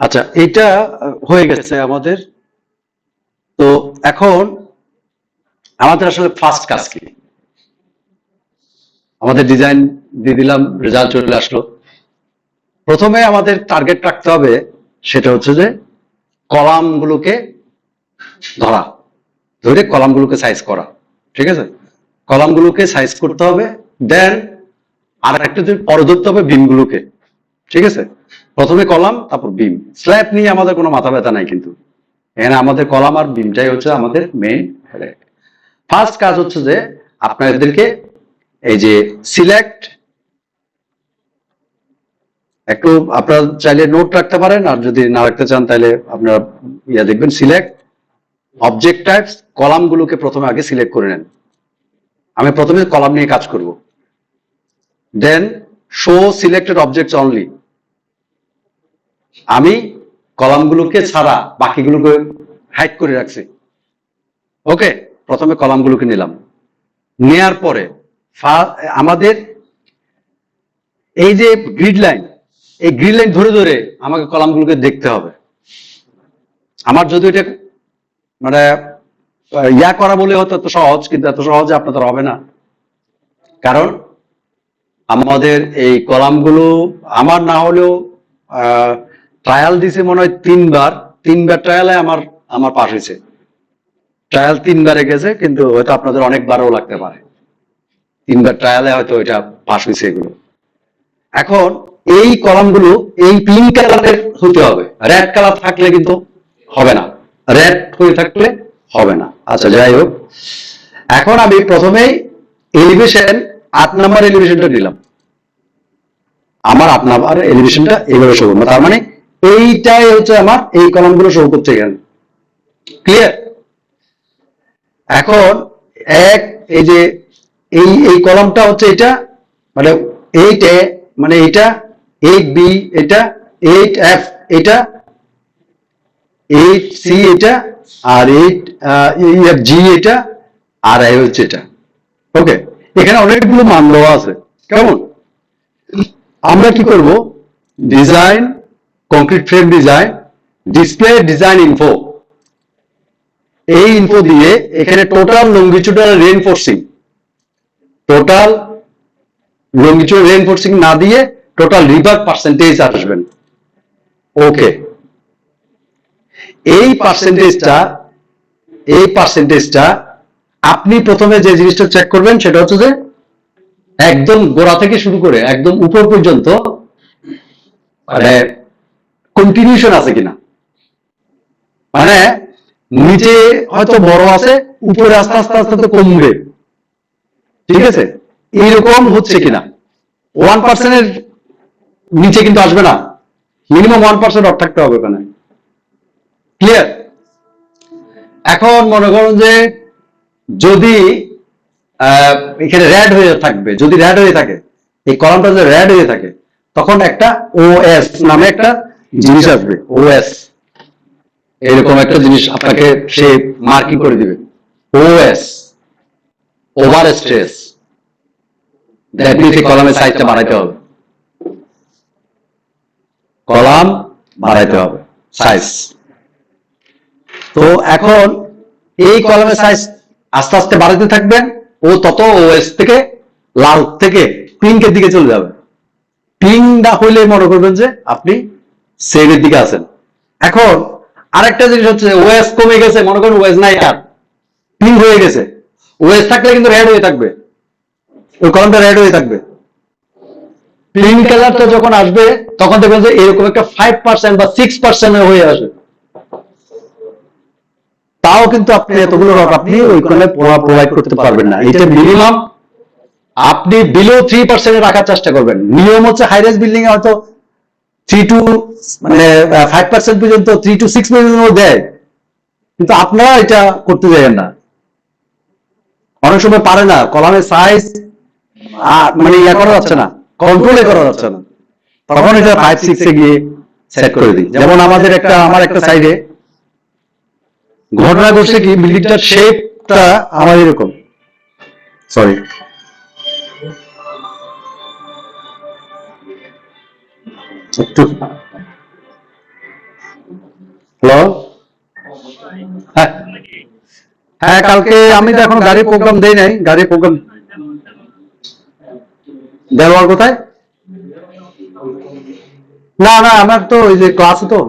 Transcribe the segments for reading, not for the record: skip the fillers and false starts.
আচ্ছা, এটা হয়ে গেছে আমাদের। তো এখন আমাদের আসলে ফার্স্ট কাজ কি? আমাদের ডিজাইন দিয়ে দিলাম, রেজাল্ট চলে আসলো। প্রথমে আমাদের টার্গেট রাখতে হবে, সেটা হচ্ছে যে কলামগুলোকে ধরা, ধরে কলামগুলোকে সাইজ করা। ঠিক আছে, কলামগুলোকে সাইজ করতে হবে। দেন আর একটা যে পরে ধরতে হবে বিমগুলোকে। ঠিক আছে, প্রথমে কলাম, তারপর বিম। স্ল্যাব নিয়ে আমাদের কোনো মাথা ব্যথা নাই, কিন্তু এখানে আমাদের কলাম আর বিমটাই হচ্ছে আমাদের মেইন হেডেক। ফার্স্ট কাজ হচ্ছে যে আপনাদেরকে এই যে সিলেক্ট, একটু আপনারা চাইলে নোট রাখতে পারেন, আর যদি না রাখতে চান তাহলে আপনারা দেখবেন, সিলেক্ট অবজেক্ট টাইপস। কলামগুলোকে প্রথমে আগে সিলেক্ট করে নেন। আমি প্রথমে কলাম নিয়ে কাজ করব। দেন শো সিলেক্টেড অবজেক্টস অনলি। আমি কলামগুলোকে ছাড়া বাকিগুলোকে হাইড করে রাখছি। ওকে, প্রথমে কলামগুলোকে নিলাম। নেয়ার পরে আমাদের এই যে গ্রিড লাইন, এই গ্রিড লাইন ধরে ধরে আমাকে কলামগুলোকে দেখতে হবে। আমার যদি এটা মানে ইয়া করা বলে হতো এত সহজ, কিন্তু এত সহজে আপনাদের হবে না। কারণ আমাদের এই কলামগুলো আমার না হলেও ট্রায়াল দিছে মনে হয় তিনবার ট্রায়ালে আমার আমার পাস হয়েছে। ট্রায়াল তিনবারে গেছে, কিন্তু হয়তো আপনাদের অনেকবারও লাগতে পারে। তিনবার ট্রায়ালে হয়তো এটা পাস হয়েছে এগুলো। এখন এই কলামগুলো এই পিঙ্ক কালারের হতে হবে, রেড কালার থাকলে কিন্তু হবে না, রেড হয়ে থাকলে হবে না। আচ্ছা, যাই হোক, এখন আমি প্রথমেই এলিভেশন 8 নম্বর এলিভেশনটা দিলাম। আমার 8 নম্বর এলিভেশনটা এইভাবে শো করবো, তার মানে এইটাই হচ্ছে আমার এই কলামগুলো শো করছে এখানে। ক্লিয়ার? এখন এক এই যে এই এই কলামটা হচ্ছে এটা, মানে 8A, মানে এটা 8B, এটা 8F, এটা 8C, এটা আর 8EFG, এটা আর এই হচ্ছে এটা। ওকে, এখানে অনেকগুলো মান দেওয়া আছে। কেমন? আমরা কি করব? Design, concrete frame design, display design info, এই ইনফো দিয়ে এখানে টোটাল লংগিচুডাল রেইনফোর্সিং, টোটাল লংগিচুডাল রেইনফোর্সিং না দিয়ে টোটাল রিভার পার্সেন্টেজ আসবেন। ওকে, এই পার্সেন্টেজটা আপনি প্রথমে যে জিনিসটা চেক করবেন সেটা হচ্ছে যে একদম গোড়া থেকে শুরু করে একদম উপর পর্যন্ত মানে কন্টিনিউশন আছে কিনা। মানে নিচে হয়তো বড় আছে, উপরে আস্তে আস্তে আস্তে তো কমবে। ঠিক আছে, এইরকম হচ্ছে কিনা। 1% নিচে কিন্তু আসবে না, মিনিমাম 1% অফ থাকতে হবে ওখানে। ক্লিয়ার? এখন মনে করুন যে যদি এখানে রেড হয়ে থাকবে, যদি রেড হয়ে থাকে, এই কলামটা যদি রেড হয়ে থাকে, তখন একটা ওএস নামে একটা জিনিস আসবে। ওএস, এরকম একটা জিনিস আপনাকে সে মার্কিং করে দিবে। OS, over stress. That means এই কলামের সাইজটা বাড়াইতে হবে, কলাম বাড়াইতে হবে সাইজ। তো এখন এই কলামের সাইজ আস্তে আস্তে বাড়াতে থাকবেন, ও তত ওএস থেকে লাল থেকে পিঙ্কের দিকে চলে যাবে। পিঙ্ক না হইলে মনে করবেন যে আপনি সেভের দিকে আছেন। এখন আরেকটা জিনিস হচ্ছে, ওএস কমে গেছে, মনে করেন ওএস নাই আর, পিঙ্ক হয়ে গেছে। ওএস থাকলে কিন্তু রেড হয়ে থাকবে, ওই কলামটা রেড হয়ে থাকবে। পিঙ্ক কালারটা যখন আসবে তখন দেখবেন যে এরকম একটা 5% বা 6% হয়ে আসে। তাও কিন্তু আপনি এতগুলো রক আপনি ওইখানে প্রোভাইড করতে পারবেন না। এটা মিনিমাম আপনি বিলো 3% রাখার চেষ্টা করবেন। নিয়ম হচ্ছে হাই রাইজ বিল্ডিং এ হয়তো 3 to মানে 5% পর্যন্ত, 3 to 6 পর্যন্ত দেয়, কিন্তু আপনারা এটা করতে যাবেন না। অনেক সময় পারে না, কলামের সাইজ মানে ইয়া করা যাচ্ছে না, কন্ট্রোলে করা যাচ্ছে না, তখন এটা 5-6 এ গিয়ে সেট করে দিই। যেমন আমার একটা সাইডে ঘটনা ঘটছে কি, বিল্ডিংটার শেপটা আমার এরকম, সরি, একটু হ্যালো, হ্যাঁ হ্যাঁ, কালকে আমি তো এখন গাড়ির প্রোগ্রাম দেই নাই, গাড়ির প্রোগ্রাম দেওয়ার কোথায়? না না, আমার তো ওই যে ক্লাস তো।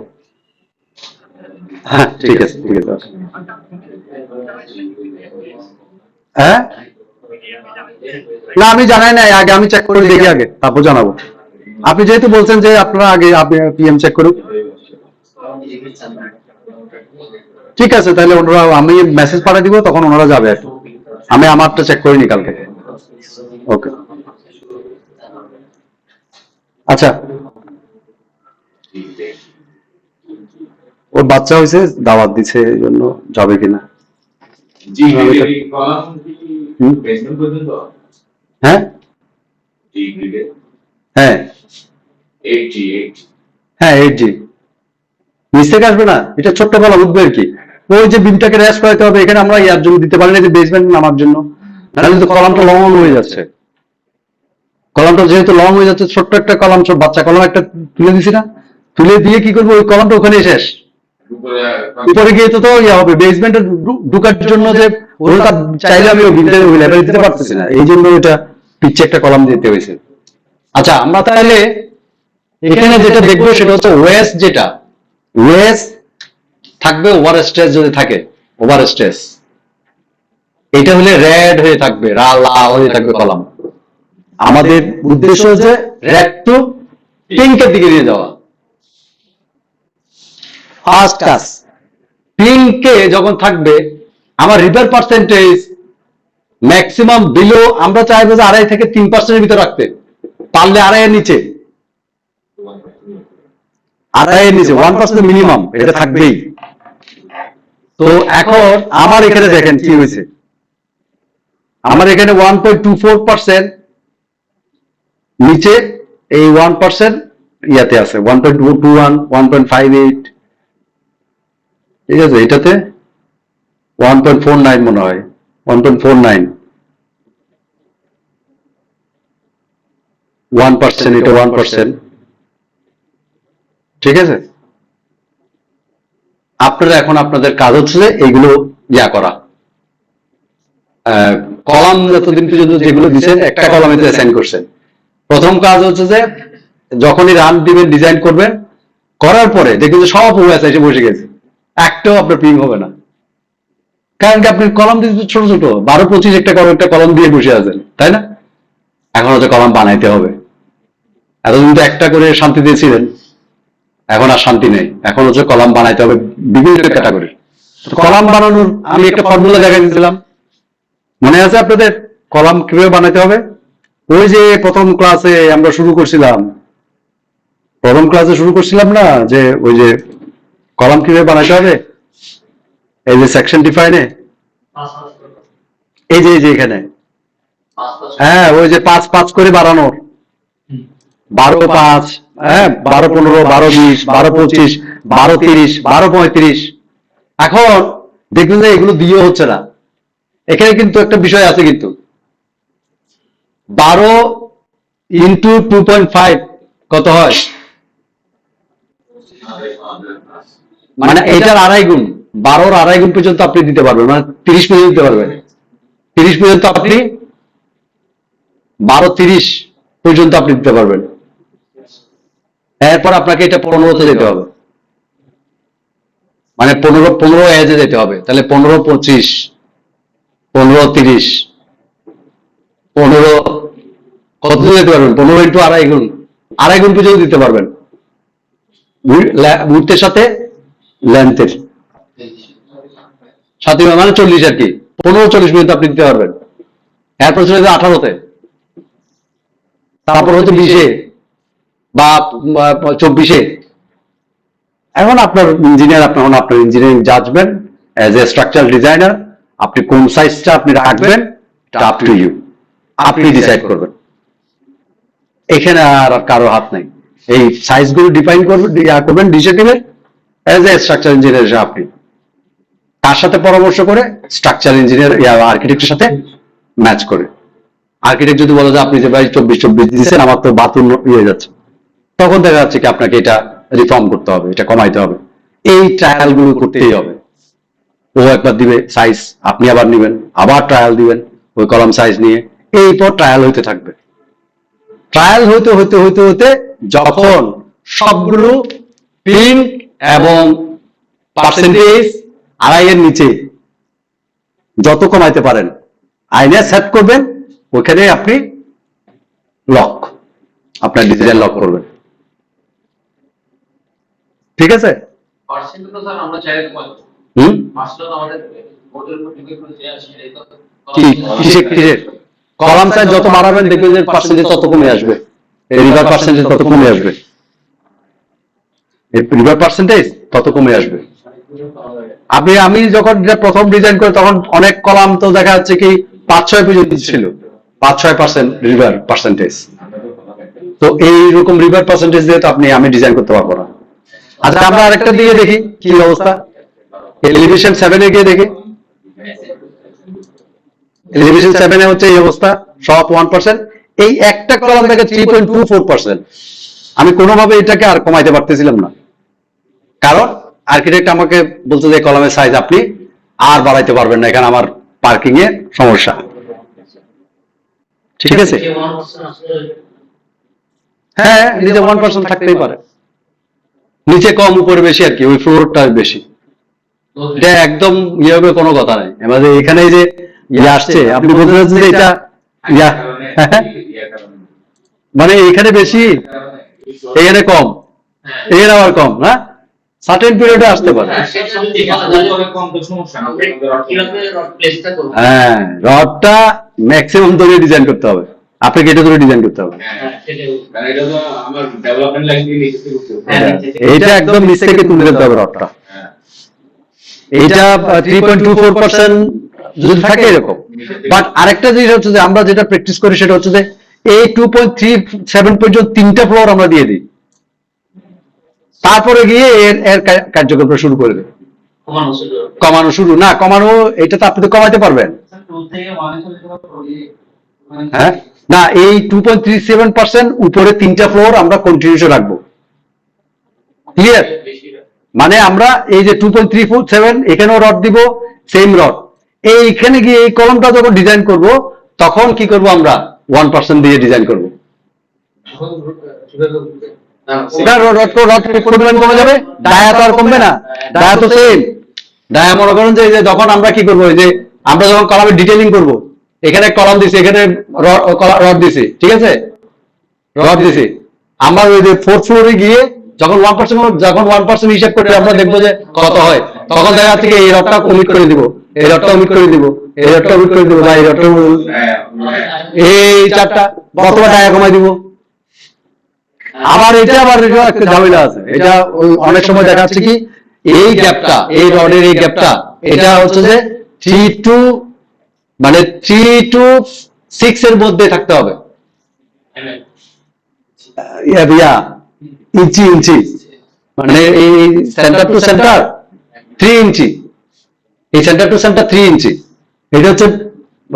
হ্যাঁ ঠিক আছে ঠিক আছে। হ্যাঁ, না আমি জানাই নাই, আগে আমি চেক করে দেখি আগে, তারপর জানাবো। আপনি যেহেতু বলছেন যে আপনারা আগে আপনি পিএম চেক করুন, ঠিক আছে, তাহলে ওনারা, আমি মেসেজ পাঠিয়ে দিব, তখন ওনারা যাবে আর কি। আমি আমারটা চেক করিনি কালকে। ওকে, আচ্ছা। ওর বাচ্চা হয়েছে, দাওয়াত দিছে, এই জন্য যাবে কিনা। জি আমি তো- এই কলাম কি হুম? বেসমেন্ট পর্যন্ত হ্যাঁ জি গ্রিডে হ্যাঁ 8G হ্যাঁ, 8G নিচ থেকে আসবে না, এটা ছোট্ট কলা উঠবে আর কি। ওই যে বিমটাকে র্যাশ করাতে হবে, এখানে আমরা ইয়ার জন্য দিতে পারি না, যে বেসমেন্ট নামার জন্য, তাহলে কিন্তু কলামটা লং হয়ে যাচ্ছে। কলামটা যেহেতু লং হয়ে যাচ্ছে, ছোট্ট একটা কলাম, ছোট বাচ্চা কলাম একটা তুলে দিছি না, তুলে দিয়ে কি করবো, ওই কলামটা ওখানে শেষ। উপরে গিয়ে তো ইয়া হবে, বেসমেন্টে ঢুকার জন্য যে ওটা চাইলে আমি ওই বিমটা ওই লেভেলে দিতে পারতেছি না, এই জন্য এটা পিচ্ছে একটা কলাম দিতে হয়েছে। আচ্ছা, আমরা তাহলে এখানে যেটা দেখবো সেটা হচ্ছে ওয়েস্ট, যেটা ওয়েস্ট থাকবে, ওভার স্ট্রেস যদি থাকে, ওভার স্ট্রেস এটা হলে রেড হয়ে থাকবে, লাল হয়ে থাকবে কলাম। আমাদের উদ্দেশ্য হচ্ছে রেড টু পিঙ্কের দিকে নিয়ে যাওয়া। ফার্স্ট কাজ, পিঙ্কে যখন থাকবে, আমার রিপেয়ার পার্সেন্টেজ ম্যাক্সিমাম বিলো, আমরা চাইবো যে 2.5 থেকে 3% ভিতরে রাখতে, পারলে 2.5 নিচে, 2.5 নিচে 1% মিনিমাম এটা থাকবেই। তো এখন আমার এখানে দেখেন কি হয়েছে, আমার এখানে 1.24% নিচে, এই 1% ইয়াতে আছে 1.21, 1.58, ঠিক আছে, এটাতে 1.49 মনে হয়, 1.49, 1%, এটা 1%, ঠিক আছে। আপনারা এখন আপনাদের কাজ হচ্ছে যে এইগুলো ইয়া করা, কলাম যতদিন পর্যন্ত যেগুলো দিচ্ছেন, একটা কলামে অ্যাসাইন করছেন। প্রথম কাজ হচ্ছে যে যখনই রান দিবেন, ডিজাইন করবেন, করার পরে দেখবেন যে সব ওএস এসে বসে গেছে, একটাও আপনার পিং হবে না, কারণ কি আপনি কলাম দিতে ছোট ছোট 12-25 একটা কলাম দিয়ে বসে আছেন, তাই না? এখন হচ্ছে কলাম বানাইতে হবে। এতদিন তো একটা করে শান্তি দিয়েছিলেন, এখন আর শান্তি নেই, এখন হচ্ছে কলাম বানাইতে হবে বিভিন্ন ক্যাটাগরি। কলাম বানানোর আমি একটা ফর্মুলা দেখা দিয়েছিলাম, মনে আছে আপনাদের? কলাম কিভাবে বানাইতে হবে, ওই যে প্রথম ক্লাসে আমরা শুরু করছিলাম, না, যে ওই যে কলাম কিভাবে বানাইতে হবে, এই যে সেকশন ডিফাইনে, এই যে এখানে, হ্যাঁ ওই যে 5-5 করে বাড়ানোর, 12-5, হ্যাঁ 12-15, 12-20, 12-25, 12-30, 12-35। এখন দেখবেন যে এগুলো দিয়ে হচ্ছে না, এখানে কিন্তু একটা বিষয় আছে, কিন্তু 12 ইন্টু 2.5 কত হয়, মানে এটার 2.5 গুণ, 12-র 2.5 গুণ পর্যন্ত আপনি দিতে পারবেন, মানে 30 পর্যন্ত দিতে পারবেন, 30 পর্যন্ত আপনি 12-30 পর্যন্ত আপনি দিতে পারবেন। এরপর আপনাকে এটা 15-তে যেতে হবে, মানে 15 এজে যেতে হবে, তাহলে 15-25, 15-30, 15 কত যেতে পারবেন, 15 ইন্টু 2.5 গুণ, 2.5 গুণ পর্যন্ত দিতে পারবেন, উইডথের সাথে লেন্থের সাথে, মানে 40 আর কি, 15-40 পর্যন্ত আপনি দিতে পারবেন। এরপর চলে যাবে 18-তে, তারপর হচ্ছে 20-এ বা 24-এ। এখন আপনার ইঞ্জিনিয়ার, আপনার engineering judgment as a structural designer, আপনি কোন সাইজটা আপনি রাখবেন, এটা আপ টু ইউ, আপনি ডিসাইড করবেন, এখানে আর কারো হাত নাই। এই সাইজগুলো ডিফাইন করবেন ডিসিশনের অ্যাজ এ স্ট্রাকচার ইঞ্জিনিয়ার, আপনি তার সাথে পরামর্শ করে, স্ট্রাকচার ইঞ্জিনিয়ার আর্কিটেক্টের সাথে ম্যাচ করে। আর্কিটেক্ট যদি বলে যে আপনি যে ভাই 24-24 দিচ্ছেন, আমার তো বাথরুম ইয়ে যাচ্ছে, তখন দেখা যাচ্ছে কি আপনাকে এটা রিফর্ম করতে হবে, এটা কমাইতে হবে। এই ট্রায়াল গুলো করতেই হবে। ও একবার দিবে সাইজ, আপনি আবার নিবেন, আবার ট্রায়াল দিবেন ওই কলাম সাইজ নিয়ে, এই পর ট্রায়াল হইতে থাকবে। ট্রায়াল হইতে হইতে হইতে হইতে যখন সবগুলো প্রিন্ট এবং পার্সেন্টেজ আড়াইয়ের নিচে যত কমাইতে পারেন আইনে সেট করবেন, ওখানে আপনি লক, আপনার ডিজাইন লক করবেন। ঠিক আছে? পার্সেন্ট তো স্যার আমরা চাইলে কমাতে পারি। হুম, আসলে তো আমাদের বোর্ডের উপর ডিপেন্ড করে যে আসে এই তো কিসের কলাম সাইজ যত বাড়াবেন দেখবেন যে পার্সেন্টেজ তত কমে আসবে, এই রিভার পার্সেন্টেজ তত কমে আসবে, এই রিভার পার্সেন্টেজ তত কমে আসবে। আমি যখন এটা প্রথম ডিজাইন করি তখন অনেক কলাম তো দেখা যাচ্ছে কি 5-6 পর্যন্ত ছিল, 5-6% রিভার পার্সেন্টেজ। তো এইরকম রিভার পার্সেন্টেজ দিয়ে তো আমি ডিজাইন করতে পারবো না। আচ্ছা, আমরা আরেকটা দিয়ে দেখি কি অবস্থা, এলিভেশন 7 এ গিয়ে দেখি। এলিভেশন 7 এ হচ্ছে এই অবস্থা, সব 1%। এই একটা কলাম থেকে 3.24%। আমি কোনোভাবে এটাকে আর কমাইতে পারতেছিলাম না, কারণ আর্কিটেক্ট আমাকে বলছে যে কলামের সাইজ আপনি আর বাড়াইতে পারবেন না, এখানে আমার পার্কিং এর সমস্যা। ঠিক আছে? হ্যাঁ, নিচে 1% থাকতেই পারে, নিচে কম উপরে বেশি আর কি, ওই ফ্লোরটা বেশি। এটা একদম ইয়ে হবে কোনো কথা নাই। আমাদের এখানে যে ইয়ে আসছে, আপনি বলতে চাচ্ছেন যে এটা ইয়া মানে এখানে বেশি এখানে কম, এখানে আবার কম, না সার্টেন পিরিয়ডে আসতে পারে। হ্যাঁ, রডটা ম্যাক্সিমাম ধরে ডিজাইন করতে হবে, আপনাকে এটা ধরে ডিজাইন করতে হবে। এইটা একদম নিচ থেকে তুলে ফেলতে হবে রডটা। এইটা 3.24% যদি থাকে এরকম। বাট আরেকটা জিনিস হচ্ছে যে আমরা যেটা প্র্যাকটিস করি সেটা হচ্ছে যে এই 2.37 পর্যন্ত 3টা ফ্লোর আমরা দিয়ে দিই, তারপরে গিয়ে এর কার্যক্রম শুরু করবে। কমানো শুরু না, কমানো এটা তো আপনি তো কমাইতে পারবেন। হ্যাঁ, না, এই 2.37% উপরে 3টা ফ্লোর আমরা কন্টিনিউস রাখবো। ক্লিয়ার? মানে আমরা এই যে 2.37 এখানেও রড দিব, সেম রড। এইখানে গিয়ে এই কলমটা যখন ডিজাইন করব তখন কি করব, আমরা 1% দিয়ে ডিজাইন করব। রড পরিমাণ কমে যাবে, ডায়া তো আর কমবে না, ডায়া তো সেম। ডায়া মনে করেন যে যখন আমরা কি করবো, যে আমরা যখন কলামের ডিটেইলিং করব, এখানে কলাম দিছি, এখানে রড দিছি, ঠিক আছে, রড দিছি, আমরা ওই যে 4th ফ্লোরে গিয়ে যখন 1% হিসাব করে আমরা দেখবো যে কত হয়, তখন দেখা যাচ্ছে এই রডটা কমিট করে দিব, এই রডটা কমিট করে দিব, এই রডটা কমিট করে দিব, বা এই রডটা এই চারটা বর্তমান ডায়া কমাই দিব। আবার এটা একটা ঝামেলা আছে, এটা অনেক সময় দেখা যাচ্ছে কি এই গ্যাপটা, এই রডের এই গ্যাপটা, এটা হচ্ছে যে 3 to 6 এর মধ্যে থাকতে হবে। ইঞ্চি মানে এই সেন্টার টু সেন্টার 3 ইঞ্চি, এই সেন্টার টু সেন্টার 3 ইঞ্চি, এটা হচ্ছে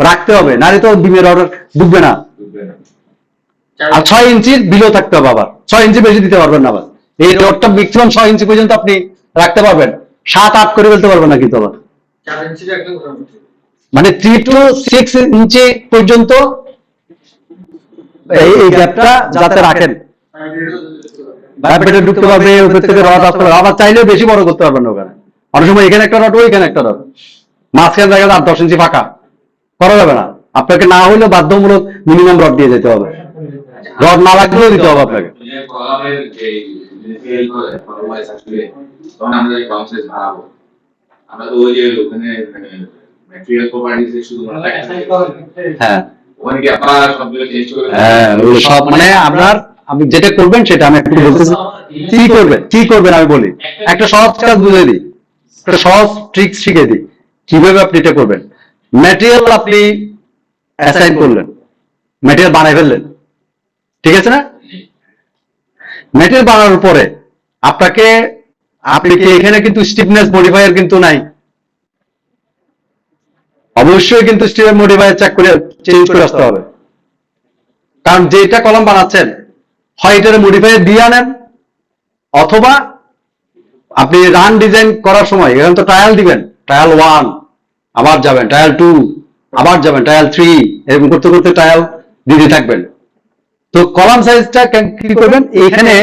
রাখতে হবে, নাহলে তো বিমের অর্ডার ঢুকবে না। আর 6 ইঞ্চির বিলো থাকতে হবে, আবার 6 ইঞ্চি বেশি দিতে পারবেন না। আবার এই রডটা ম্যাক্সিমাম 6 ইঞ্চি পর্যন্ত আপনি রাখতে পারবেন, 7-8 করে ফেলতে পারবেন না কিন্তু আবার, মানে 3 to 6 ইঞ্চি পর্যন্ত এই গ্যাপটা যাতে রাখেন, বাইরে ঢুকতে পারবে, উপর থেকে রড আসতে পারবে। আবার চাইলেও বেশি বড় করতে পারবেন না ওখানে, অনেক সময় এখানে একটা রড, ওইখানে একটা রড, মাঝখানে দেখা যায় 10 ইঞ্চি ফাঁকা করা যাবে না। আপনাকে না হলেও বাধ্যমূলক মিনিমাম রড দিয়ে যেতে হবে, রড না লাগলেও দিতে হবে আপনাকে। হ্যাঁ, সব মানে আপনার, আপনি যেটা করবেন সেটা আমি একটু বলতেছি, কি করবেন আমি বলি, একটা সহজ কাজ বুঝিয়ে দিই, একটা সহজ ট্রিক্স শিখিয়ে দিই কিভাবে আপনি এটা করবেন। ম্যাটেরিয়াল আপনি অ্যাসাইন করলেন, ম্যাটেরিয়াল বানাই ফেললেন, ঠিক আছে না? ম্যাটেরিয়াল বানানোর পরে আপনি কি এখানে কিন্তু স্টিফনেস মডিফায়ার কিন্তু নাই, অবশ্যই কিন্তু স্টিফনেস মডিফায়ার চেঞ্জ করে আসতে হবে। কারণ যেটা কলম বানাচ্ছেন হয় এটার মডিফায়ার দিয়ে আনেন, অথবা আপনি রান ডিজাইন করার সময় এখানে তো ট্রায়াল দিবেন, ট্রায়াল 1 আবার যাবেন, ট্রায়াল 2 আবার যাবেন, ট্রায়াল 3 এরকম করতে করতে ট্রায়াল দিতে থাকবেন। তো কলাম সাইজটা কি করবেন, এখানে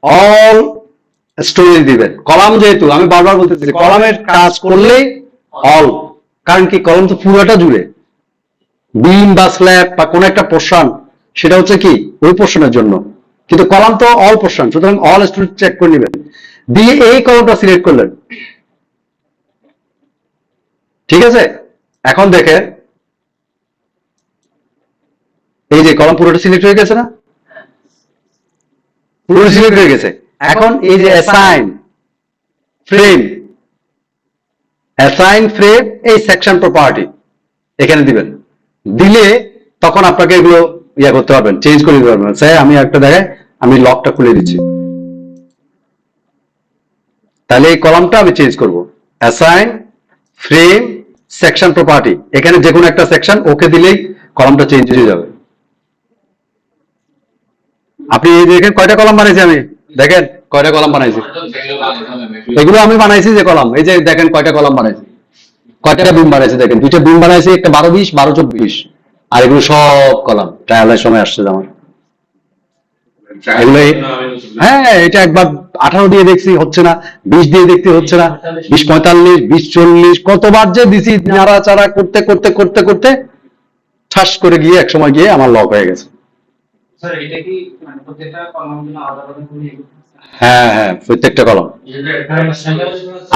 অল স্টোরেজ দিবেন। কলাম যেহেতু আমি বারবার বলতেছি কলামের কাজ করলেই অল, কারণ কি কলাম তো পুরোটা জুড়ে, বিম বা স্ল্যাব বা কোন একটা পোর্শন সেটা হচ্ছে কি ওই পোর্শনের জন্য, কিন্তু কলাম তো অল পোর্শন, সুতরাং অল স্টোরেজ চেক করে নেবেন, দিয়ে এই কলামটা সিলেক্ট করলেন। ঠিক আছে, এখন দেখে এই যে কলাম পুরোটা সিলেক্ট হয়ে গেছে না, পুরো সিলেক্ট হয়ে গেছে। এখন এই যে অ্যাসাইন ফ্রেম, অ্যাসাইন ফ্রেম এই সেকশন প্রপার্টি এখানে দিবেন, দিলে তখন আপনাকে এগুলো ইয়া করতে পারবেন, চেঞ্জ করে দিতে পারবেন। স্যার আমি একটা দেখায়, আমি লকটা খুলে দিচ্ছি, তাহলে এই কলামটা আমি চেঞ্জ করব। অ্যাসাইন ফ্রেম সেকশন প্রপার্টি, এখানে যে কোনো একটা সেকশন ওকে দিলেই কলামটা চেঞ্জ হয়ে যাবে। আপনি এই দেখেন কয়টা কলাম বানাইছি আমি, দেখেন কয়টা কলাম বানাইছি, এগুলো আমি বানাইছি যে কলাম, এই যে দেখেন কয়টা কলাম বানাইছি, কয়টা বিম বানাইছি, দেখেন 2টা বিম বানাইছি, একটা 12-20 12-24, আর এগুলো সব কলাম ট্রায়ালের সময় আসছে আমার। এগুলো হ্যাঁ, এটা একবার 18 দিয়ে দেখছি হচ্ছে না, 20 দিয়ে দেখতে হচ্ছে না, 20-45 20-40 কতবার যে দিছি, নাড়াচাড়া করতে করতে করতে করতে ঠাস করে গিয়ে এক সময় গিয়ে আমার লক হয়ে গেছে। স্যার এটা কি মানে প্রত্যেকটা কলামগুলো আলাদা আলাদা করে হ্যাঁ হ্যাঁ, প্রত্যেকটা কলাম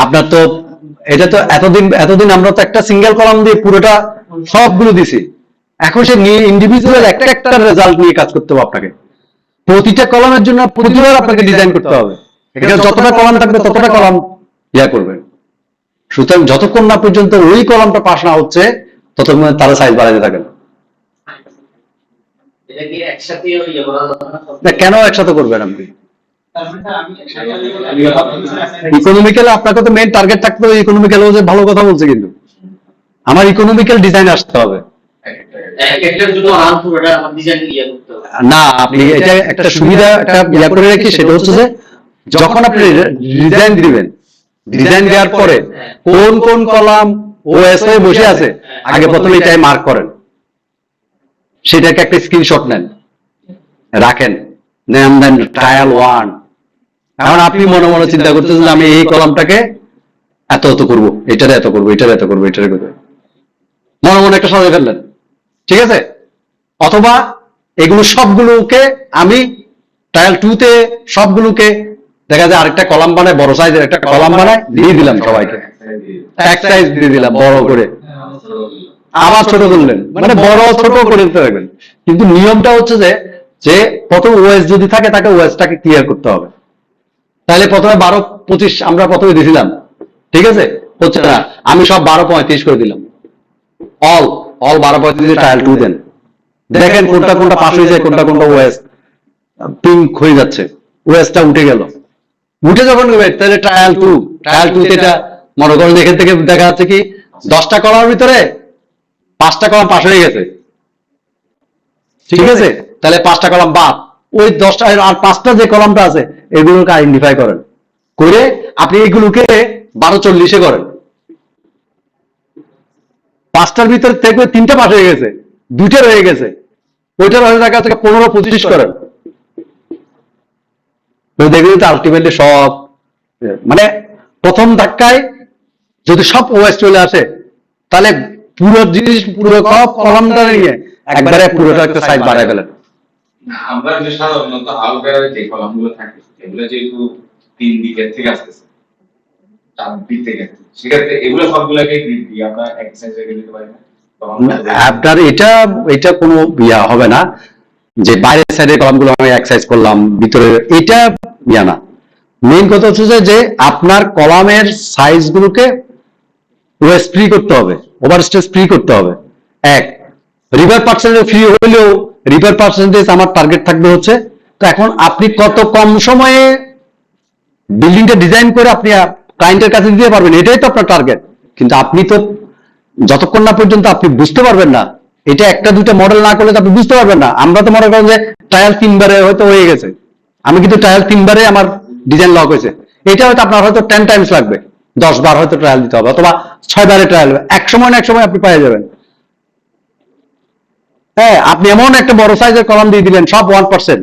আপনার তো, এটা তো এতদিন আমরা তো একটা সিঙ্গেল কলাম দিয়ে পুরোটা সবগুলো দিছি, এখন সে ইন্ডিভিজুয়াল একটা একটা রেজাল্ট নিয়ে কাজ করতে হবে আপনাকে, প্রতিটা কলামের জন্য প্রতিবার আপনাকে ডিজাইন করতে হবে, এখানে যতটা কলাম থাকবে ততটা কলাম ইয়া করবেন। সুতরাং যতক্ষণ না পর্যন্ত ওই কলামটা পাস না হচ্ছে ততক্ষণ তারা সাইজ বাড়াতে থাকেন। এটা কি একসাথে ইয়ে করা যাবে না? না, কেন একসাথে করবেন আপনি? ইকোনমিক্যাল আপনাকে তো মেইন টার্গেট থাকতে হবে, ইকোনমিক্যাল যে ভালো কথা বলছে, কিন্তু আমার ইকোনমিক্যাল ডিজাইন আসতে হবে। একটার জন্য রান পুরোটা আমার ডিজাইন ইয়ে করতে হবে। না, আপনি এটা একটা সুবিধা একটা ইয়া করে রাখি, সেটা হচ্ছে যে যখন আপনি ডিজাইন দিবেন, ডিজাইন দেওয়ার পরে কোন কোন কলাম ওএস হয়ে বসে আছে আগে প্রথমে এটাই মার্ক করেন, সেটাকে একটা স্ক্রিনশট নেন, রাখেন, দেন ট্রায়াল 1। এখন আপনি মনে মনে চিন্তা করতেছেন যে আমি এই কলামটাকে এত এত করবো, এটারে এত করবো, এটারে এত করবো, এটারে করবো, মনে মনে একটা সাজিয়ে ফেললেন, ঠিক আছে। অথবা এগুলো সবগুলোকে আমি ট্রায়াল 2 তে সবগুলোকে দেখা যায় আরেকটা কলাম বানায়, বড় সাইজের একটা কলাম বানায় দিয়ে দিলাম সবাইকে, এক সাইজ দিয়ে দিলাম বড় করে, আবার ছোট করলেন, মানে বড় ছোট করে দিতে থাকবেন। কিন্তু নিয়মটা হচ্ছে যে প্রথম ওএস যদি থাকে তাকে ওএসটাকে ক্লিয়ার করতে হবে। তাহলে প্রথমে 12-25 আমরা প্রথমে দিয়েছিলাম, ঠিক আছে, হচ্ছে না, আমি সব 12-35 করে দিলাম, অল 12-35 ট্রায়াল 2 দেন, দেখেন কোনটা কোনটা পাস হয়ে যায়, কোনটা কোনটা ওএস পিঙ্ক হয়ে যাচ্ছে, ওএসটা উঠে গেল, উঠে যখন গেবে তাহলে ট্রায়াল 2 তে এটা মনে করেন এখান থেকে দেখা যাচ্ছে কি 10টা কলামের ভিতরে 5টা কলাম পাস হয়ে গেছে, ঠিক আছে, তাহলে 5টা কলাম বাদ, ওই 10টা আর 5টা যে কলামটা আছে এগুলোকে আইডেন্টিফাই করেন, করে আপনি এগুলোকে 12-40 করেন, 5টার ভিতর থেকে 3টা পাস হয়ে গেছে, 2টা রয়ে গেছে, ওইটার হয়ে দেখা থেকে 15-25 করেন, দেখবেন তো আলটিমেটলি সব মানে প্রথম ধাক্কায় যদি সব ওএস চলে আসে তাহলে পুরো জিনিস পুরো কলামটা নিয়ে একবারে পুরোটা একটা সাইজ বাড়ায় ফেলেন। আমরা যে সাধারণত আলবেয়ার যে কলামগুলো থাকে এগুলো যেহেতু 3 দিকের থেকে আসতেছে 4 দিক থেকে, সেক্ষেত্রে এগুলো সবগুলোকে গ্রিড দিয়ে আমরা এক সাইজে দিতে পারি না। আপনার এটা কোনো ইয়া হবে না যে বাইরের সাইডের কলামগুলো আমি এক্সারসাইজ করলাম ভিতরে, এটা ইয়া না। মেইন কথা হচ্ছে যে আপনার কলামের সাইজগুলোকে ওএস ফ্রি করতে হবে, ওভারস্টেজ ফ্রি করতে হবে। এক, রিভার পার্সেন্টেজ ফ্রি হলেও রিভার পার্সেন্টেজ আমার টার্গেট থাকবে হচ্ছে, তো এখন আপনি কত কম সময়ে বিল্ডিংটা ডিজাইন করে আপনি ক্লায়েন্টের কাছে দিতে পারবেন, এটাই তো আপনার টার্গেট। কিন্তু আপনি তো যতক্ষণ না পর্যন্ত আপনি বুঝতে পারবেন না, এটা একটা দুটো মডেল না করলে তো আপনি বুঝতে পারবেন না। আমরা তো মনে করেন যে ট্রায়াল 3 বারে হয়তো হয়ে গেছে, আমি কিন্তু ট্রায়াল 3 বারে আমার ডিজাইন লক হয়েছে, এটা হয়তো আপনার হয়তো 10 টাইমস লাগবে, 10 বার হয়তো ট্রায়াল দিতে হবে, অথবা 6 বারে ট্রায়াল হবে, এক সময় না এক সময় আপনি পেয়ে যাবেন। হ্যাঁ, আপনি এমন একটা বড় সাইজের কলাম দিয়ে দিলেন সব 1%,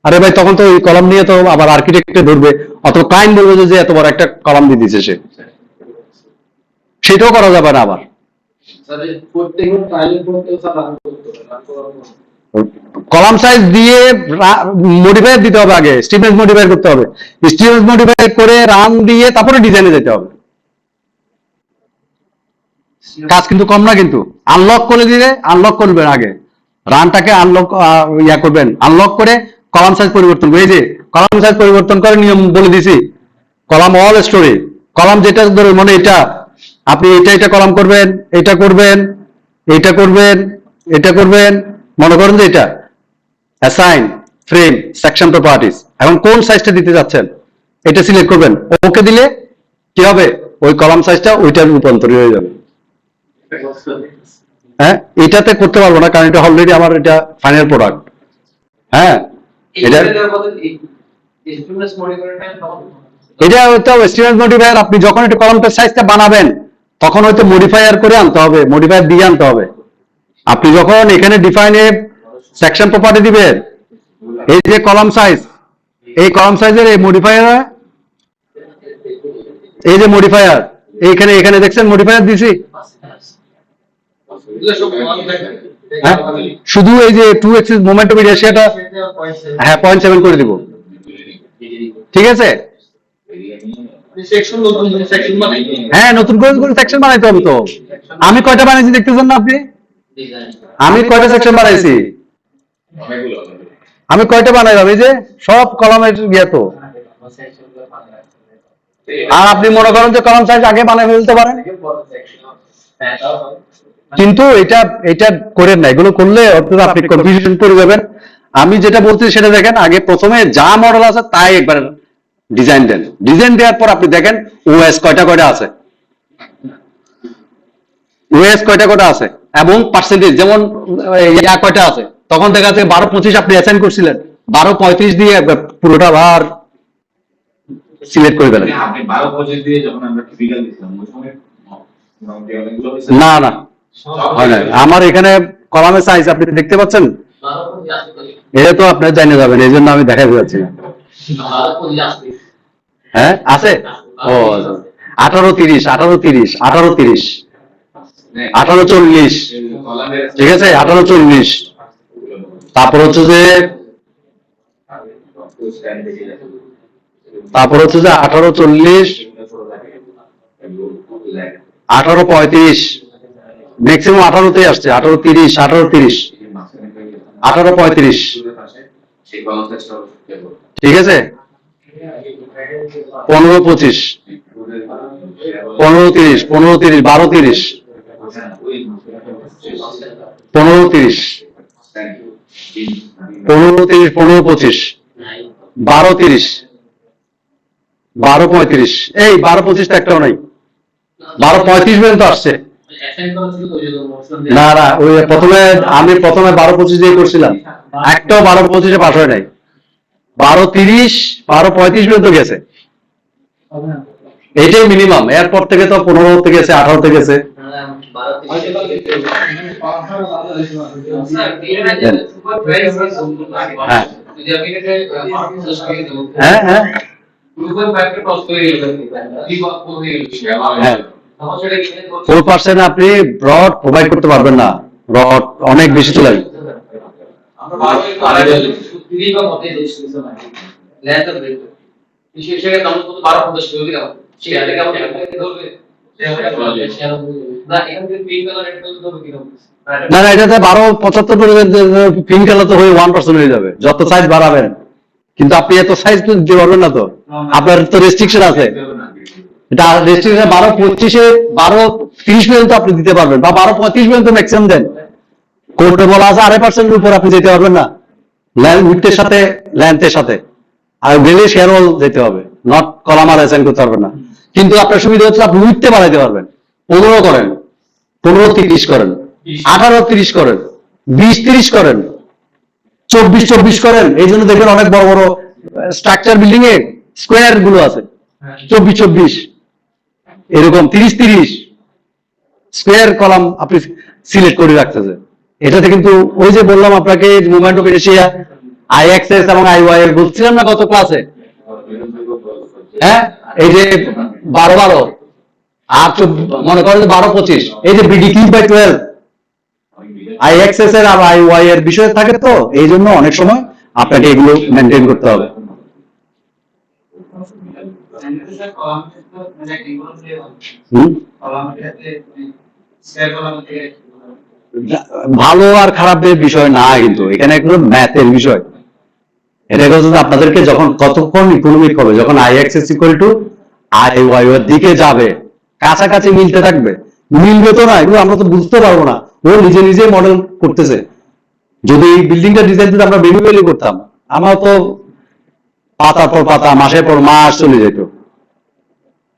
আরে ভাই তখন তো ওই কলাম নিয়ে তো আবার আর্কিটেক্টে ধরবে, অথবা ক্লায়েন্ট বলবে যে এত বড় একটা কলাম দিয়ে দিয়েছে সে, সেটাও করা যাবে না আবার। প্রত্যেকটা ট্রায়ালের করতে কলাম সাইজ দিয়ে মডিফায়ার দিতে হবে, আগে স্টিভেন্স মডিফায়ার করতে হবে, স্টিভেন্স মডিফায়ার করে রান দিয়ে তারপরে ডিজাইনে যেতে হবে। কাজ কিন্তু কম না, কিন্তু আনলক করে দিলে, আনলক করবেন আগে রানটাকে আনলক ইয়া করবেন, আনলক করে কলাম সাইজ পরিবর্তন করে, এই যে কলাম সাইজ পরিবর্তন করে নিয়ম বলে দিছি, কলাম অল স্টোরি, কলাম যেটা ধরে মনে এটা আপনি এটা কলাম করবেন, এটা করবেন, এটা করবেন, এটা করবেন, মনে করেন যে এটা অ্যাসাইন ফ্রেম সেকশন প্রপার্টিজ, এখন কোন সাইজটা দিতে যাচ্ছেন এটা সিলেক্ট করবেন, ওকে দিলে কি হবে, ওই কলাম সাইজটা ওইটার রূপান্তরিত হয়ে যাবে। হ্যাঁ, এটাতে করতে পারবো না কারণ এটা অলরেডি আমার এটা ফাইনাল প্রোডাক্ট। হ্যাঁ, এটা হয়তো স্টিভেন্স মডিফায়ার, আপনি যখন একটা কলামটার সাইজটা বানাবেন তখন হয়তো মডিফায়ার করে আনতে হবে, মডিফায়ার দিয়ে আনতে হবে। আপনি যখন এখানে ডিফাইনে সেকশন প্রপার্টি দিবেন, এই যে কলাম সাইজ, এই কলাম সাইজের এই মডিফায়ার, এই যে মডিফায়ার এইখানে, এখানে দেখছেন মডিফায়ার দিছি, হ্যাঁ, শুধু এই যে 2 এক্সিস মোমেন্টাম এরিয়া সেটা হ্যাঁ 0.7 করে দিব, ঠিক আছে। হ্যাঁ, নতুন করে সেকশন বানাইতে হবে তো। আমি কয়টা বানাইছি দেখতেছেন না আপনি, আমি কয়টা সেকশন বানাইছি, আমি কয়টা বানাই হবে, এই যে সব কলামের ইয়ে তো। আর আপনি মনে করেন যে কলাম সাইজ আগে বানাই ফেলতে পারেন, কিন্তু এটা করেন না, এগুলো করলে অর্থাৎ আপনি কনফিউশন করে যাবেন। আমি যেটা বলছি সেটা দেখেন, আগে প্রথমে যা মডেল আছে তাই একবার ডিজাইন দেন, ডিজাইন দেওয়ার পর আপনি দেখেন ওএস কয়টা আছে, ওএস কয়টা আছে এবং পার্সেন্টেজ, যেমন ইয়া কয়টা আছে, তখন দেখা যাচ্ছে 12-25 আপনি অ্যাসাইন করছিলেন, 12-35 দিয়ে পুরোটা আবার সিলেক্ট করে ফেলেন। আপনি 12-25 দিয়ে যখন আমরা টিপিক্যাল দিছিলাম ওই সময় না না হয় না, আমার এখানে কলামের সাইজ আপনি দেখতে পাচ্ছেন, এটা তো আপনি জানিয়ে যাবেন, এই জন্য আমি দেখাতে যাচ্ছি না। হ্যাঁ আছে, ও 18-30, 18-30, 18-30, 18-40, ঠিক আছে, 18-40, তারপর হচ্ছে যে 18-40, 18-35, ম্যাক্সিমাম 18-তে আসছে, 18-30, 18-30, 18-35, ঠিক আছে, 15-25, 15-30, 15-30, 12-30, 15-30, 15-30, 15-25, 12-30, 12-35, এই 12-25 টা একটাও নাই, 12-35 পর্যন্ত আসছে। না না, ওই আমি প্রথমে 12-25 দিয়ে করছিলাম, একটাও 12-25-এ পাস হয় নাই, 12-30, 12-35 পর্যন্ত গেছে, এইটাই মিনিমাম। এরপর থেকে তো 15-তে গেছে, 18-তে গেছে। হ্যাঁ হ্যাঁ হ্যাঁ, 4% আপনি রড প্রোভাইড করতে পারবেন না, রড অনেক বেশি চলে যাবে। না না, এটাতে 12-75 পিঙ্ক কালার তো হয়ে 1% হয়ে যাবে যত সাইজ বাড়াবেন, কিন্তু আপনি এত সাইজ তো দিতে পারবেন না, তো আপনার তো রেস্ট্রিকশন আছে, এটা রেস্ট্রিকশন 12-25-এ 12-30 পর্যন্ত আপনি দিতে পারবেন, বা 12-35 পর্যন্ত ম্যাক্সিমাম দেন। কোর্টে বলা আছে 2.5% উপর আপনি যেতে পারবেন না, উইথের সাথে লেন্থের সাথে, আর বেলে শেয়ার ওয়াল যেতে হবে, নট কলাম আর অ্যাসাইন করতে পারবেন না। কিন্তু আপনার সুবিধা হচ্ছে আপনি উইথে বাড়াইতে পারবেন, 15 করেন, 15-30 করেন, 18-30 করেন, 20-30 করেন, 24-24 করেন। এই জন্য দেখবেন অনেক বড় বড় স্ট্রাকচার বিল্ডিং এ স্কোয়ার গুলো আছে, 24-24 এরকম 30-30 স্কোয়ার কলাম আপনি সিলেক্ট করে রাখতেছেন। এটাতে কিন্তু ওই যে বললাম আপনাকে movement of Asia I XS এবং আই ওয়াই এর বলছিলাম না গত ক্লাসে, হ্যাঁ এই যে 12-12 আর মনে করেন 12-25 এই যে বিডি 3/12 আই এক্সএস এর আর আই ওয়াই এর বিষয় থাকে, তো এই জন্য অনেক সময় আপনাকে এগুলো মেনটেন করতে হবে। ভালো আর খারাপের বিষয় না, কিন্তু এখানে একদম ম্যাথের বিষয়। এটা হচ্ছে আপনাদেরকে যখন কতক্ষণ ইকোনমিক হবে, যখন I XS equal to I Y এর দিকে যাবে, কাছাকাছি মিলতে থাকবে, মিলবে তো না, এগুলো আমরা তো বুঝতে পারবো না। ও নিজে নিজে মডেল করতেছে। যদি এই বিল্ডিংটা ডিজাইন যদি আমরা ম্যানুয়ালি করতাম, আমরা তো পাতার পর পাতা, মাসের পর মাস চলে যেত।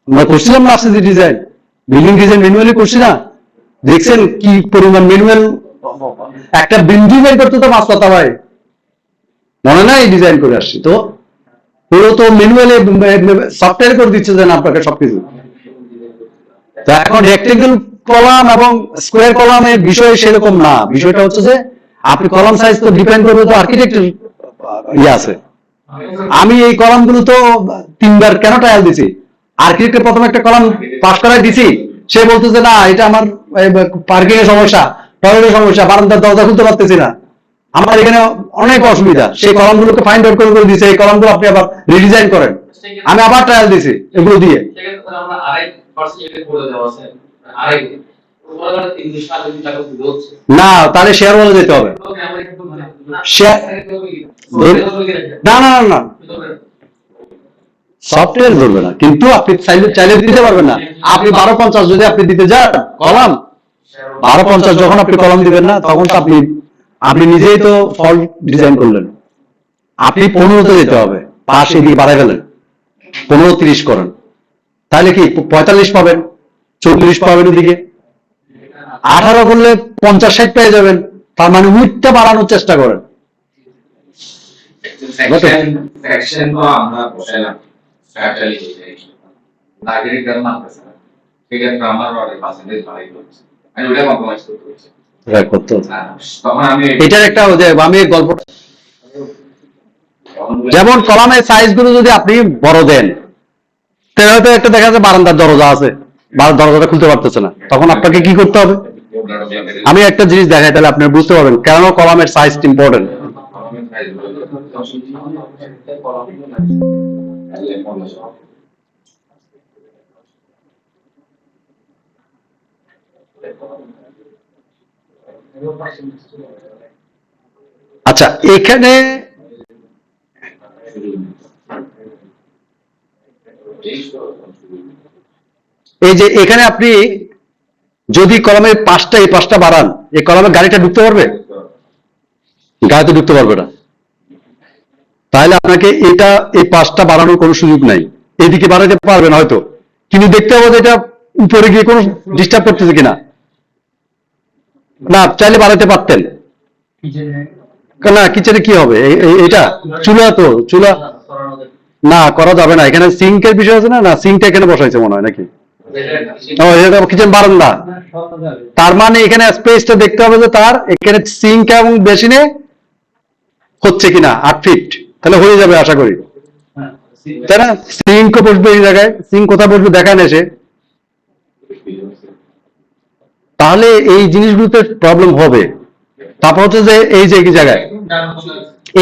আমরা করছিলাম না আজকে ডিজাইন, বিল্ডিং ডিজাইন ম্যানুয়ালি করছি না, দেখছেন কি পরিমাণ ম্যানুয়াল, একটা বিল্ডিং বের করতে তো 5 পাতা হয়, মনে নাই ডিজাইন করে আসছি তো, পুরো তো ম্যানুয়ালি সফটওয়্যার করে দিচ্ছে যেন আপনাকে সবকিছু। তো এখন রেক্টেঙ্গেল কলাম এবং স্কোয়ার কলামের বিষয় সেরকম না, বিষয়টা হচ্ছে যে আপনি কলাম সাইজ তো ডিপেন্ড করবে তো আর্কিটেক্টের ইয়ে আছে। আমি এই কলামগুলো তো 3বার কেন ট্রায়াল দিছি, আর্কিটেক্টের প্রথমে একটা কলাম পাস করাই দিছি, সে বলতেছে না এটা আমার পার্কিং এর সমস্যা, টয়লেটের সমস্যা, বারান্দার দরজা খুলতে পারতেছি না, আমার এখানে অনেক অসুবিধা, সেই কলামগুলোকে ফাইন্ড আউট করে দিয়েছে, এই কলামগুলো আপনি আবার রিডিজাইন করেন। আমি আবার ট্রায়াল দিছি এগুলো দিয়ে। না তাহলে শেয়ার বলে যেতে হবে, না না না সফটওয়্যার ধরবে না, কিন্তু আপনি চাইলে দিতে পারবেন না। আপনি 1250 যদি আপনি দিতে যান কলাম, 1250 যখন আপনি কলাম দিবেন না, তখন তো আপনি নিজেই তো ফল্ট ডিজাইন করলেন। আপনি 15তে যেতে হবে, পাশ এদিকে বাড়াই ফেলেন, 15-30 করেন, তাহলে কি 45 পাবেন, 40 পাবেন, ওদিকে 18 করলে 50-60 পেয়ে যাবেন। তার মানে উইডটা বাড়ানোর চেষ্টা করেন। সেকশন তো আমরা বসাইলাম স্ট্রাকচারালি নাগরিক ধর্ম আছে, সেক্ষেত্রে আমার অনেক পার্সেন্টেজ বাড়াই হচ্ছে, আমি ওটা কম্প্রোমাইজ করতে হচ্ছে। তখন আমি এটার একটা আমি গল্প, যেমন কলামের সাইজ গুলো যদি আপনি বড় দেন, তাহলে হয়তো একটা দেখা যাচ্ছে বারান্দার দরজা আছে, দরজাটা খুলতে পারতেছে না, তখন আপনাকে কি করতে হবে? আমি একটা জিনিস দেখাই, তাহলে আপনি বুঝতে পারবেন কেন কলামের সাইজ ইম্পর্টেন্ট। আচ্ছা এখানে এই যে এখানে আপনি যদি কলমের এই পাঁচটা বাড়ান, এই কলমের গাড়িটা ঢুকতে পারবে? গাড়িতে ঢুকতে পারবে না। তাহলে আপনাকে এই 5টা বাড়ানোর কোনো সুযোগ নাই, এদিকে বাড়াতে পারবেন হয়তো, কিন্তু দেখতে হবে যে এটা উপরে গিয়ে কোনো ডিস্টার্ব করতেছে কিনা। না চাইলে বাড়াতে পারতেন না, কিচেনে কি হবে, এটা চুলা না করা যাবে না, এখানে সিঙ্কের বিষয় আছে না, না সিঙ্কটা এখানে বসাইছে মনে হয় নাকি, এটা কিচেন বারান্দা, তার মানে এখানে স্পেসটা দেখতে হবে যে তার এখানে সিঙ্ক এবং বেসিনে হচ্ছে কিনা 8 ফিট, তাহলে হয়ে যাবে আশা করি, তাই না? সিঙ্কও বসবে এই জায়গায়, সিঙ্ক কোথায় বসবে দেখান এসে, তাহলে এই জিনিসগুলোতে প্রবলেম হবে। তারপর হচ্ছে যে এই যে এই জায়গায়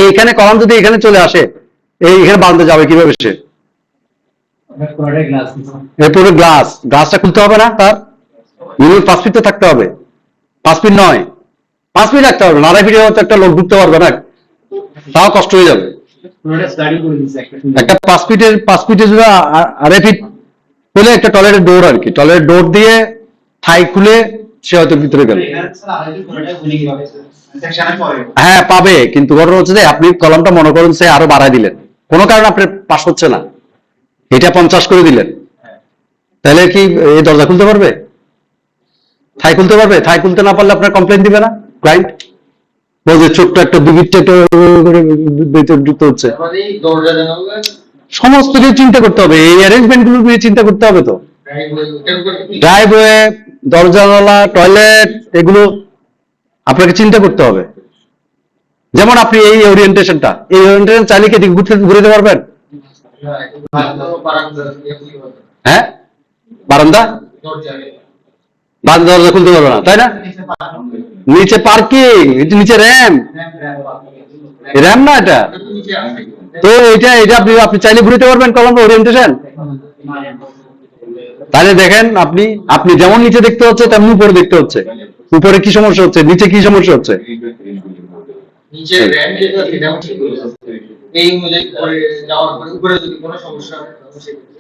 এইখানে কলাম যদি এখানে চলে আসে, এইখানে বারান্দা যাবে কিভাবে সে? এরপরে গ্লাসটা খুলতে হবে না, তার মিনিমাম 5 ফিট তো থাকতে হবে, 5 ফিট নয় 5 ফিট রাখতে হবে, 9 ফিটে হয়তো একটা লোক ঢুকতে পারবে না, তাও কষ্ট হয়ে যাবে। একটা 5 ফিটের যদি 2.5 ফিট হলে একটা টয়লেটের ডোর আর কি, টয়লেটের ডোর দিয়ে ঠাই খুলে সে হয়তো ভিতরে গেল, হ্যাঁ পাবে, কিন্তু ঘটনা হচ্ছে যে আপনি কলমটা মনে করেন সে আরো বাড়াই দিলেন, কোনো কারণে আপনার পাস হচ্ছে না, এটা 50 করে দিলেন, তাহলে কি এই দরজা খুলতে পারবে? থাই খুলতে পারবে? থাই খুলতে না পারলে আপনার কমপ্লেন দিবে না ক্লায়েন্ট, বলছে ছোট্ট একটা 2 ফিট ভিতরে ঢুকতে হচ্ছে। সমস্ত কিছু চিন্তা করতে হবে, এই অ্যারেঞ্জমেন্ট গুলো নিয়ে চিন্তা করতে হবে তো। ড্রাইভওয়ে, দরজা জানালা, টয়লেট, এগুলো আপনাকে চিন্তা করতে হবে। যেমন আপনি এই ওরিয়েন্টেশন চাইলে কি এদিকে ঘুরে পারবেন? হ্যাঁ, বারান্দা দরজা খুলতে পারবে না, তাই না? নিচে পার্কিং, নিচে র্যাম না এটা তো, এটা আপনি চাইলে ঘুরতে পারবেন কলম ওরিয়েন্টেশন। তাহলে দেখেন, আপনি যেমন নিচে দেখতে হচ্ছে তেমনি উপরে দেখতে হচ্ছে। উপরে কি সমস্যা হচ্ছে, নিচে কি সমস্যা হচ্ছে,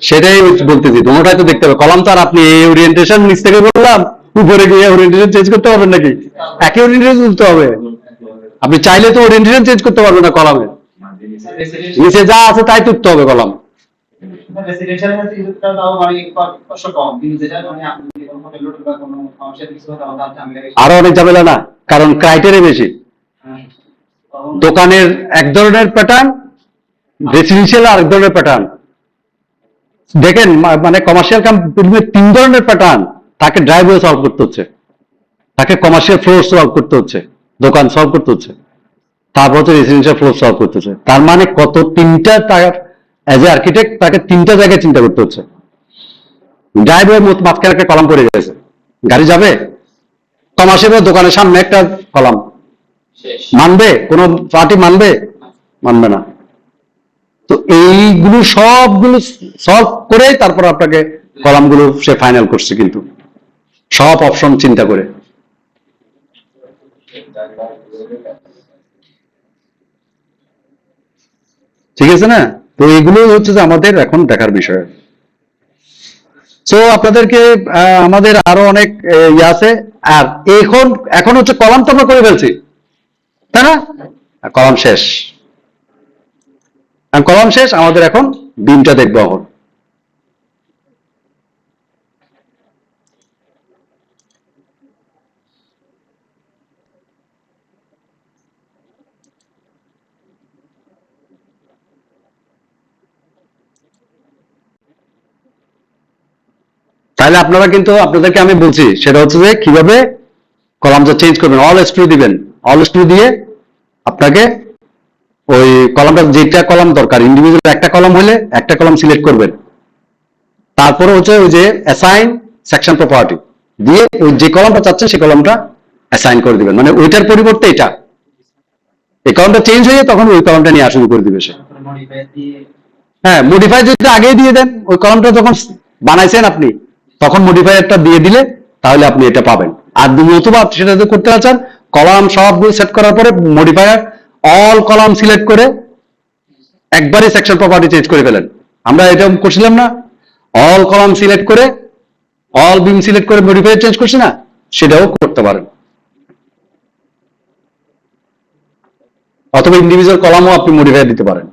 সেটাই বলতেছি। তোমাটাই তো দেখতে হবে কলাম তো। আর আপনি এই ওরিয়েন্টেশন নিচ থেকে বললাম, উপরে গিয়ে ওরিয়েন্টেশন চেঞ্জ করতে পারবেন নাকি? একই ওরিয়েন্টেশন তুলতে হবে। আপনি চাইলে তো ওরিয়েন্টেশন চেঞ্জ করতে পারবেন না কলামে, নিচে যা আছে তাই তুলতে হবে কলাম। আরো অনেক ঝামেলা না, কারণ ক্রাইটেরিয়া বেশি। দোকানের এক ধরনের প্যাটার্ন, রেসিডেন্সিয়াল আরেক ধরনের প্যাটার্ন। দেখেন, মানে কমার্শিয়াল কোম্পানির 3 ধরনের প্যাটার্ন, তাকে ড্রাইভওয়ে সলভ করতে হচ্ছে, তাকে কমার্শিয়াল ফ্লোর সলভ করতে হচ্ছে, দোকান সলভ করতে হচ্ছে, তারপর হচ্ছে রেসিডেন্সিয়াল ফ্লোর সলভ করতে হচ্ছে। তার মানে কত, 3টা, তার অ্যাজ এ আর্কিটেক্ট তাকে 3টা জায়গায় চিন্তা করতে হচ্ছে। ড্রাইভওয়ে মাঝখানে একটা কলাম পড়ে গেছে, গাড়ি যাবে? কমার্শিয়াল দোকানের সামনে একটা কলাম মানবে? কোন পার্টি মানবে? মানবে না। তো এইগুলো সবগুলো সলভ করে তারপর আপনাকে কলামগুলো সে ফাইনাল করছে, কিন্তু সব অপশন চিন্তা করে। ঠিক আছে না? তো এগুলো হচ্ছে যে আমাদের এখন দেখার বিষয়। তো আপনাদেরকে আমাদের আরো অনেক ইয়ে আছে। আর এখন হচ্ছে কলাম তো আমরা করে ফেলছি, তাই না? কলাম শেষ, আমাদের এখন বিমটা দেখবো। এখন তাহলে আপনাদেরকে আমি বলছি, সেটা হচ্ছে যে কিভাবে কলামটা চেঞ্জ করবেন। অল স্ক্রু দিবেন, অল স্ক্রু দিয়ে আপনাকে ওই কলামটা, যেটা কলাম দরকার, ইন্ডিভিজুয়াল একটা কলাম হলে একটা কলাম সিলেক্ট করবেন। তারপরে হচ্ছে ওই যে অ্যাসাইন সেকশন প্রপার্টি দিয়ে ওই যে কলামটা চাচ্ছেন সেই কলামটা অ্যাসাইন করে দিবেন। মানে ওইটার পরিবর্তে এটা, এই কলামটা চেঞ্জ হয়ে তখন ওই কলামটা নিয়ে শুরু করে দিবে সে। হ্যাঁ, মডিফাই যদি আগে দিয়ে দেন, ওই কলামটা যখন বানাইছেন আপনি তখন মডিফায়ারটা দিয়ে দিলে তাহলে আপনি এটা পাবেন। আর নতুবা সেটা যদি করতে চান, কলাম সবগুলো সেট করার পরে মডিফায়ার অল কলাম সিলেক্ট করে একবারই সেকশন প্রপার্টি চেঞ্জ করে ফেলেন। আমরা এটা করছিলাম না, অল কলাম সিলেক্ট করে অল বিম সিলেক্ট করে মডিফায়ার চেঞ্জ করছি না, সেটাও করতে পারেন। অথবা ইন্ডিভিজুয়াল কলামও আপনি মডিফায়ার দিতে পারেন।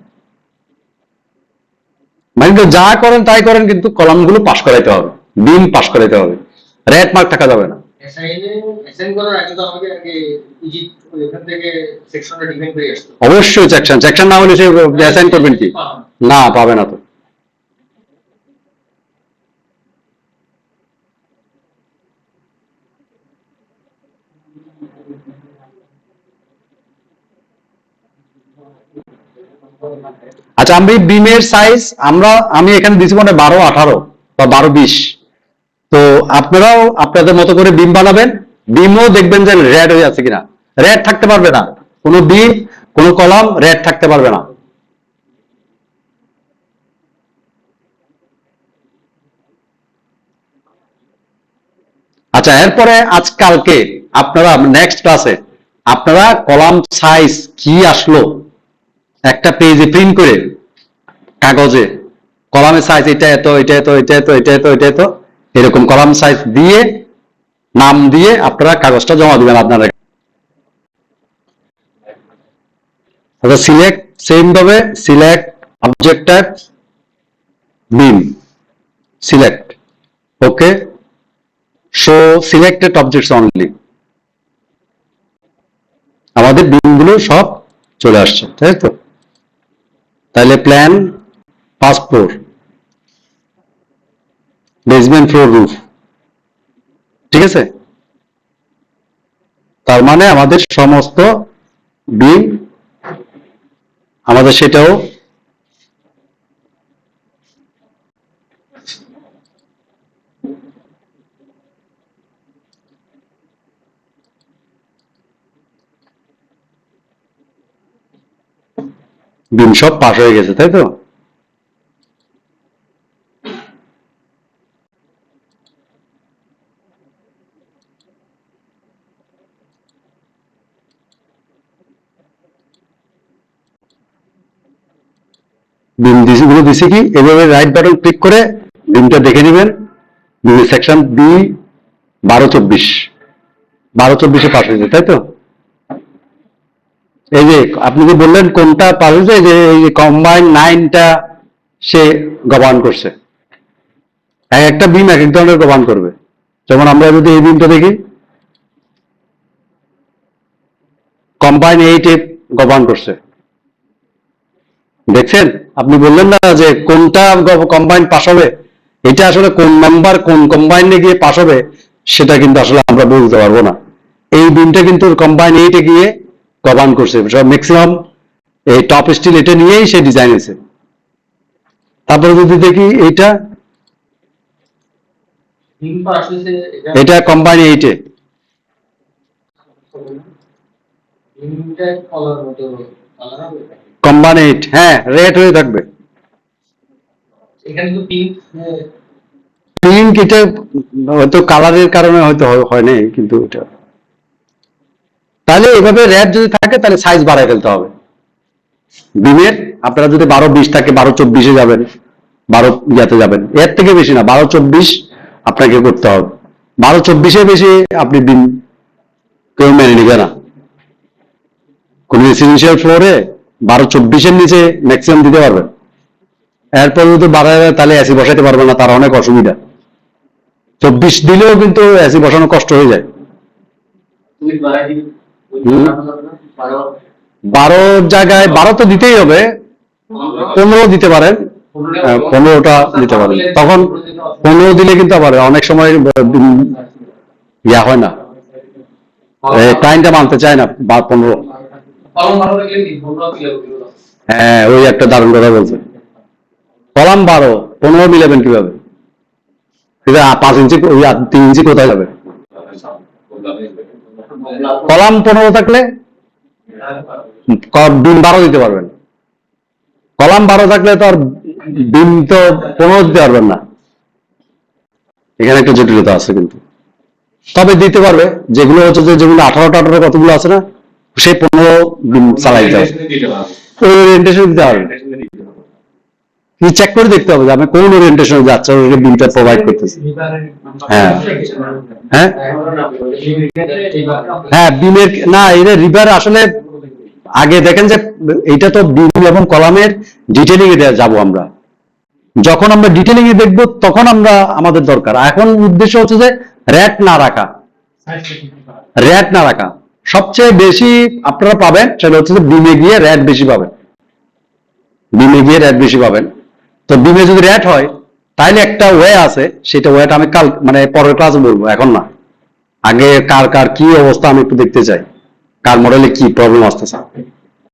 মানে যা করেন তাই করেন, কিন্তু কলামগুলো পাস করাইতে হবে, বিম পাস করাইতে হবে, রেড মার্ক থাকা যাবে না। অবশ্যই সেকশন না হলে সে অ্যাসাইন করবেন কি? না, পাবে না তো। আচ্ছা, আমি বিমের সাইজ আমি এখানে দিচ্ছি মানে 12-18 বা 12-20। তো আপনারাও আপনাদের মতো করে বিম বানাবেন। বিমও দেখবেন যে রেড হয়ে আছে কিনা। রেড থাকতে পারবে না, কোনো বিম কোনো কলাম রেড থাকতে পারবে না। আচ্ছা, এরপরে আজকালকে আপনারা নেক্সট ক্লাসে আপনারা কলাম সাইজ কি আসলো একটা পেজে প্রিন্ট করে কাগজে, কলামের সাইজ এটা এত, এটা এত, এটা এত, এটা এত, এটা এত, এরকম কলাম সাইজ দিয়ে নাম দিয়ে আপনারা কাগজটা জমা দিবেন আপনারা। আচ্ছা, সিলেক্ট সেম ভাবে select object type beam select, okay, show selected objects only. আমাদের বিমগুলো সব চলে আসছে, তাই তো? তাহলে plan first floor, basement floor roof, ঠিক আছে? তার মানে আমাদের সমস্ত বিম আমাদের সেটাও বিম সব পাশ হয়ে গেছে, তাই তো? বিম গুলো দিছি কি, এভাবে রাইট বাটন ক্লিক করে বিমটা দেখে নেবেন। বিমের সেকশন বি 12-24, 12-24-এ পাশ হয়েছে, তাই তো? এই যে আপনি যে বললেন কোনটা পাশ হয়েছে, যে এই যে কম্বাইন 9টা সে গবান করছে। এক একটা বিম এক এক ধরনের গবান করবে। যেমন আমরা যদি এই বিমটা দেখি, কম্বাইন 8-এ গবান করছে, দেখছেন? আপনি বললেন না যে কোনটা কম্বাইন পাস হবে, এটা আসলে কোন নাম্বার কোন কম্বাইনে গিয়ে পাস হবে সেটা কিন্তু আসলে আমরা বলতে পারবো না। এই বিমটা কিন্তু কম্বাইন 8-এ গিয়ে গবান করছে, ম্যাক্সিমাম এই টপ স্টিল এটা নিয়েই সে ডিজাইন হয়েছে। তারপরে যদি দেখি এইটা, এটা কম্বাইন 8-এ, কম্বাইন 8, হ্যাঁ রেড হয়ে থাকবে। এখানে তো পিঙ্ক পিঙ্ক এটা হয়তো কালারের কারণে হয়তো হয় নাই, কিন্তু এটা তাহলে এভাবে রেড যদি থাকে তাহলে সাইজ বাড়ায় ফেলতে হবে বিমের। আপনারা যদি 12-20 থাকে 12-24-এ যাবেন, 12 ইয়াতে যাবেন, এর থেকে বেশি না, 12-24 আপনাকে করতে হবে। 12-24-এর বেশি আপনি বিম কেউ মেনে নিবে না। কোন রেসিডেন্সিয়াল ফ্লোরে 12-24-এর নিচে ম্যাক্সিমাম দিতে পারবেন। এরপর যদি বাড়ায় তাহলে এসি বসাইতে পারবে না, তার অনেক অসুবিধা। 24 দিলেও কিন্তু এসি বসানো কষ্ট হয়ে যায়। তুমি বাড়াই দিন, 12 জায়গায় 12 তো দিতেই হবে, 15 দিতে পারেন, 15টা দিতে পারেন। তখন 15 দিলে কিন্তু আবার অনেক সময় ইয়া হয় না, ক্লায়েন্টটা মানতে চায় না 15। কলম ভালো লাগলে কি 15 দিলে হবে। হ্যাঁ, ওই একটা দারুণ কথা বলছে। কলাম 12, 15 মিলাবেন কিভাবে? 5 ইঞ্চি 3 ইঞ্চি কোথায় যাবে? কলাম 15 থাকলে বিম 12 দিতে পারবেন। কলাম 12 থাকলে তো আর বিম তো 15 দিতে পারবেন না। এখানে একটা জটিলতা আছে কিন্তু, তবে দিতে পারবে। যেগুলো হচ্ছে যে যেগুলো 18 কতগুলো আছে না, সেই 15 বিম চালাই দিতে হবে, ওই ওরিয়েন্টেশন দিতে হবে। চেক করে দেখতে হবে যে আপনি কোন ওরিয়েন্টেশনে যাচ্ছেন, ওই বিমটা প্রোভাইড করতেছে। হ্যাঁ হ্যাঁ হ্যাঁ, বিমের না, এটা রিভার আসলে আগে দেখেন যে এটা তো বিম এবং কলামের ডিটেলিং এ যাবো আমরা। যখন আমরা ডিটেলিং এ দেখবো তখন আমরা আমাদের দরকার। এখন উদ্দেশ্য হচ্ছে যে র্যাট না রাখা, র্যাট না রাখা। সবচেয়ে বেশি আপনারা পাবেন সেটা হচ্ছে যে বিমে গিয়ে র্যাট বেশি পাবেন, বিমে গিয়ে র্যাট বেশি পাবেন। তো বিমে যদি র্যাট হয় তাহলে একটা ওয়ে আছে, সেটা ওয়েটা আমি কাল মানে পরের ক্লাসে বলবো, এখন না। আগে কার কার কি অবস্থা আমি একটু দেখতে চাই, কার মডেলে কি প্রবলেম আসতেছে।